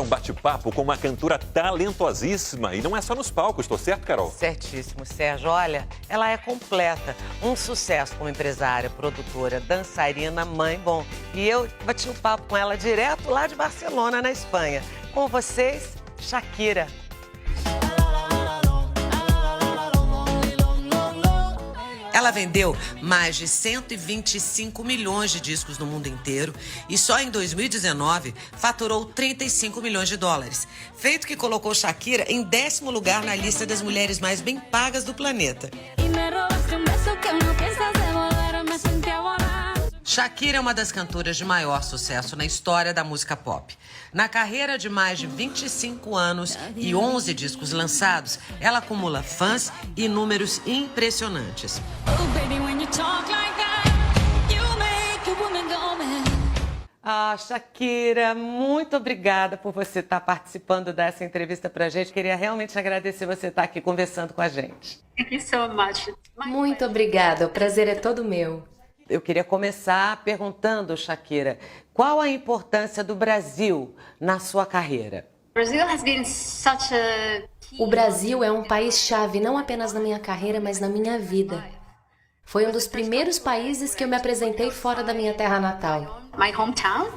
Um bate-papo com uma cantora talentosíssima. E não é só nos palcos, tô certo, Carol? Certíssimo, Sérgio. Olha, ela é completa. Um sucesso como empresária, produtora, dançarina, mãe. Bom, e eu bati um papo com ela direto lá de Barcelona, na Espanha. Com vocês, Shakira. Ela vendeu mais de 125 milhões de discos no mundo inteiro e só em 2019 faturou 35 milhões de dólares, feito que colocou Shakira em 10º lugar na lista das mulheres mais bem pagas do planeta. Shakira é uma das cantoras de maior sucesso na história da música pop. Na carreira de mais de 25 anos e 11 discos lançados, ela acumula fãs e números impressionantes. Shakira, muito obrigada por você estar participando dessa entrevista pra gente. Queria realmente agradecer você estar aqui conversando com a gente. Thank you so much. Muito obrigada, o prazer é todo meu. Eu queria começar perguntando, Shakira, qual a importância do Brasil na sua carreira? O Brasil é um país-chave não apenas na minha carreira, mas na minha vida. Foi um dos primeiros países que eu me apresentei fora da minha terra natal. My hometown.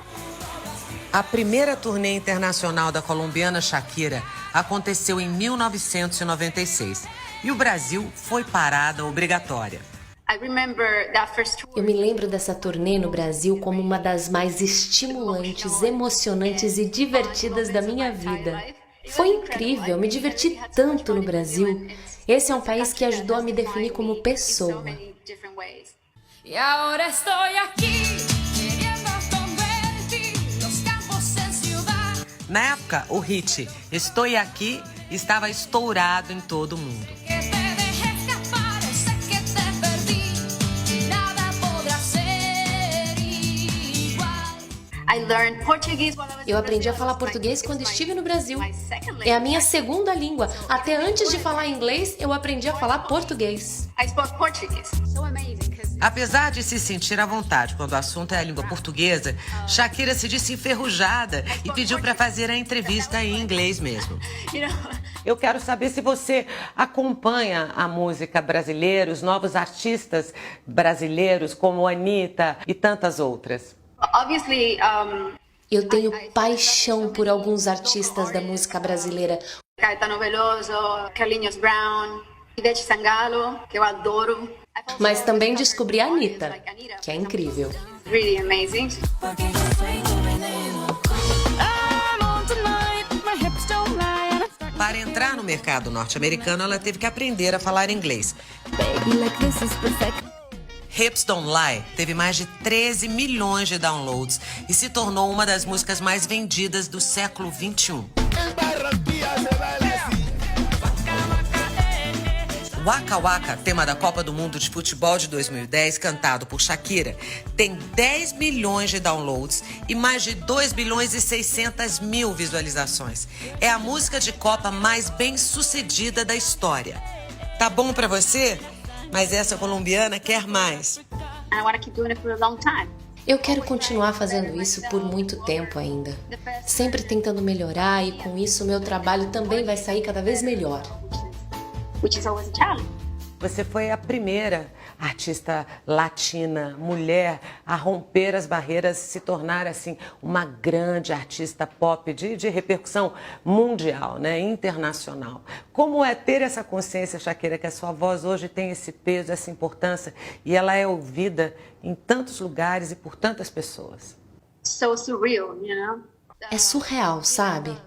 A primeira turnê internacional da colombiana Shakira aconteceu em 1996 e o Brasil foi parada obrigatória. Eu me lembro dessa turnê no Brasil como uma das mais estimulantes, emocionantes e divertidas da minha vida. Foi incrível, me diverti tanto no Brasil. Esse é um país que ajudou a me definir como pessoa. E agora estou aqui. Na época, o hit Estou Aqui estava estourado em todo o mundo. Eu aprendi a falar português quando estive no Brasil. É a minha segunda língua. Até antes de falar inglês, eu aprendi a falar português. Apesar de se sentir à vontade quando o assunto é a língua portuguesa, Shakira se disse enferrujada e pediu para fazer a entrevista em inglês mesmo. Eu quero saber se você acompanha a música brasileira, os novos artistas brasileiros como Anitta e tantas outras. Eu tenho paixão por alguns artistas da música brasileira. Caetano Veloso, Carlinhos Brown, Ivete Sangalo, que eu adoro. Mas também descobri a Anitta, que é incrível. Really amazing. Para entrar no mercado norte-americano, ela teve que aprender a falar inglês. Hips Don't Lie teve mais de 13 milhões de downloads e se tornou uma das músicas mais vendidas do século XXI. Waka Waka, tema da Copa do Mundo de Futebol de 2010, cantado por Shakira, tem 10 milhões de downloads e mais de 2 bilhões e 600 mil visualizações. É a música de Copa mais bem sucedida da história. Tá bom pra você? Mas essa colombiana quer mais. Eu quero continuar fazendo isso por muito tempo ainda. Sempre tentando melhorar e com isso meu trabalho também vai sair cada vez melhor. Você foi a primeira artista latina, mulher, a romper as barreiras e se tornar assim uma grande artista pop de repercussão mundial, né, internacional. Como é ter essa consciência, Shakira, que a sua voz hoje tem esse peso, essa importância e ela é ouvida em tantos lugares e por tantas pessoas? É surreal, sabe?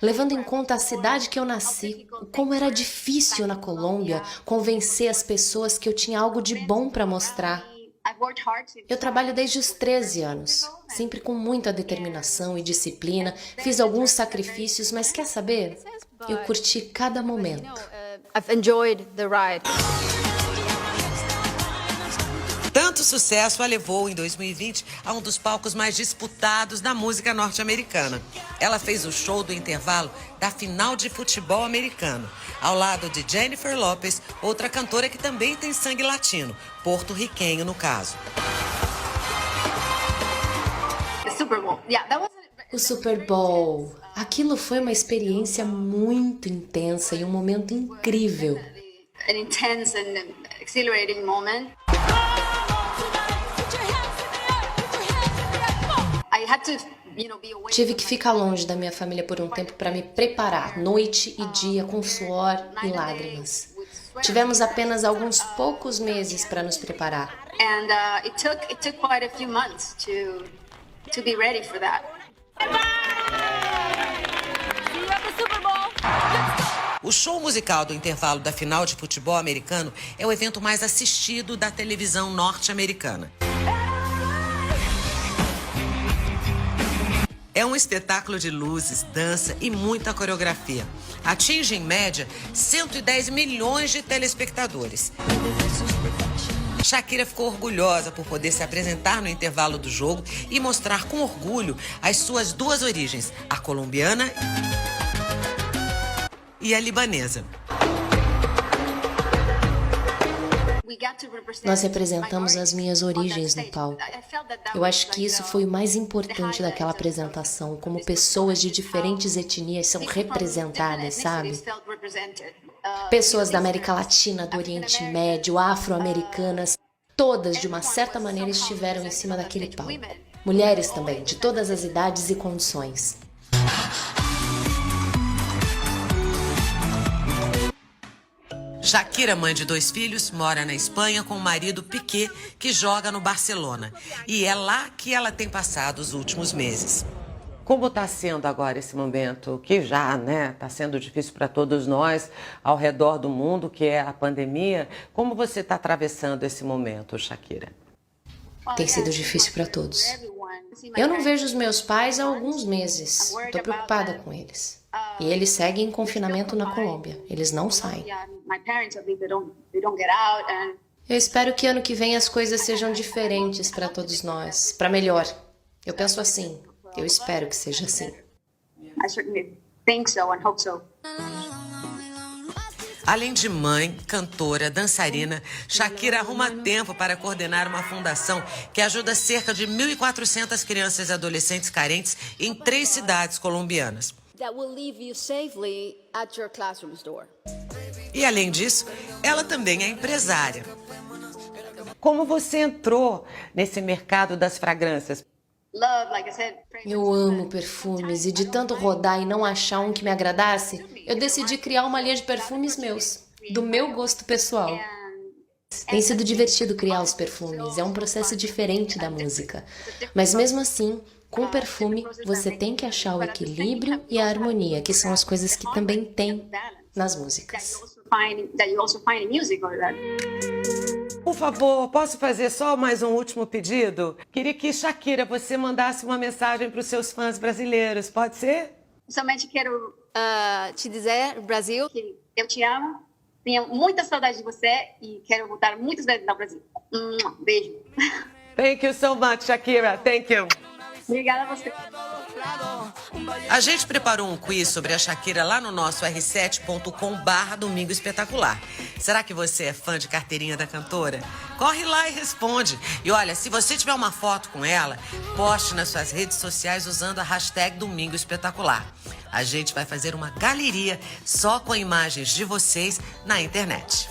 Levando em conta a cidade que eu nasci, como era difícil na Colômbia convencer as pessoas que eu tinha algo de bom para mostrar. Eu trabalho desde os 13 anos, sempre com muita determinação e disciplina, fiz alguns sacrifícios, mas quer saber? Eu curti cada momento. Tanto sucesso a levou em 2020 a um dos palcos mais disputados da música norte-americana. Ela fez o show do intervalo da final de futebol americano, ao lado de Jennifer Lopez, outra cantora que também tem sangue latino, porto-riquenho no caso. O Super Bowl. Aquilo foi uma experiência muito intensa e um momento incrível. An intense and exhilarating moment. I had to, be away. Tive que ficar longe da minha família por um tempo para me preparar, noite e dia, com suor e lágrimas. Tivemos apenas alguns poucos meses para nos preparar. And it took quite a few months to be ready for that. O show musical do intervalo da final de futebol americano é o evento mais assistido da televisão norte-americana. É um espetáculo de luzes, dança e muita coreografia. Atinge, em média, 110 milhões de telespectadores. Shakira ficou orgulhosa por poder se apresentar no intervalo do jogo e mostrar com orgulho as suas duas origens, a colombiana e a libanesa. Nós representamos as minhas origens no palco. Eu acho que isso foi o mais importante daquela apresentação, como pessoas de diferentes etnias são representadas, sabe? Pessoas da América Latina, do Oriente Médio, afro-americanas, todas de uma certa maneira estiveram em cima daquele palco. Mulheres também, de todas as idades e condições. Shakira, mãe de 2 filhos, mora na Espanha com o marido Piqué, que joga no Barcelona. E é lá que ela tem passado os últimos meses. Como está sendo agora esse momento, que já está sendo difícil para todos nós ao redor do mundo, que é a pandemia? Como você está atravessando esse momento, Shakira? Tem sido difícil para todos. Eu não vejo os meus pais há alguns meses. Estou preocupada com eles. E eles seguem em confinamento na Colômbia. Eles não saem. Eu espero que ano que vem as coisas sejam diferentes para todos nós, para melhor. Eu penso assim. Eu espero que seja assim. I certainly think so and hope so. Além de mãe, cantora, dançarina, Shakira arruma tempo para coordenar uma fundação que ajuda cerca de 1.400 crianças e adolescentes carentes em 3 cidades colombianas. E além disso, ela também é empresária. Como você entrou nesse mercado das fragrâncias? Eu amo perfumes e de tanto rodar e não achar um que me agradasse, eu decidi criar uma linha de perfumes meus, do meu gosto pessoal. Tem sido divertido criar os perfumes, é um processo diferente da música. Mas mesmo assim, com perfume, você tem que achar o equilíbrio e a harmonia, que são as coisas que também tem nas músicas. Por favor, posso fazer só mais um último pedido? Queria que, Shakira, você mandasse uma mensagem para os seus fãs brasileiros, pode ser? Somente quero te dizer, Brasil, que eu te amo, tenho muita saudade de você e quero voltar muitas vezes ao Brasil. Beijo. Thank you so much, Shakira. Thank you. Obrigada a você. A gente preparou um quiz sobre a Shakira lá no nosso r7.com/Domingo Espetacular. Será que você é fã de carteirinha da cantora? Corre lá e responde. E olha, se você tiver uma foto com ela, poste nas suas redes sociais usando a hashtag Domingo Espetacular. A gente vai fazer uma galeria só com imagens de vocês na internet.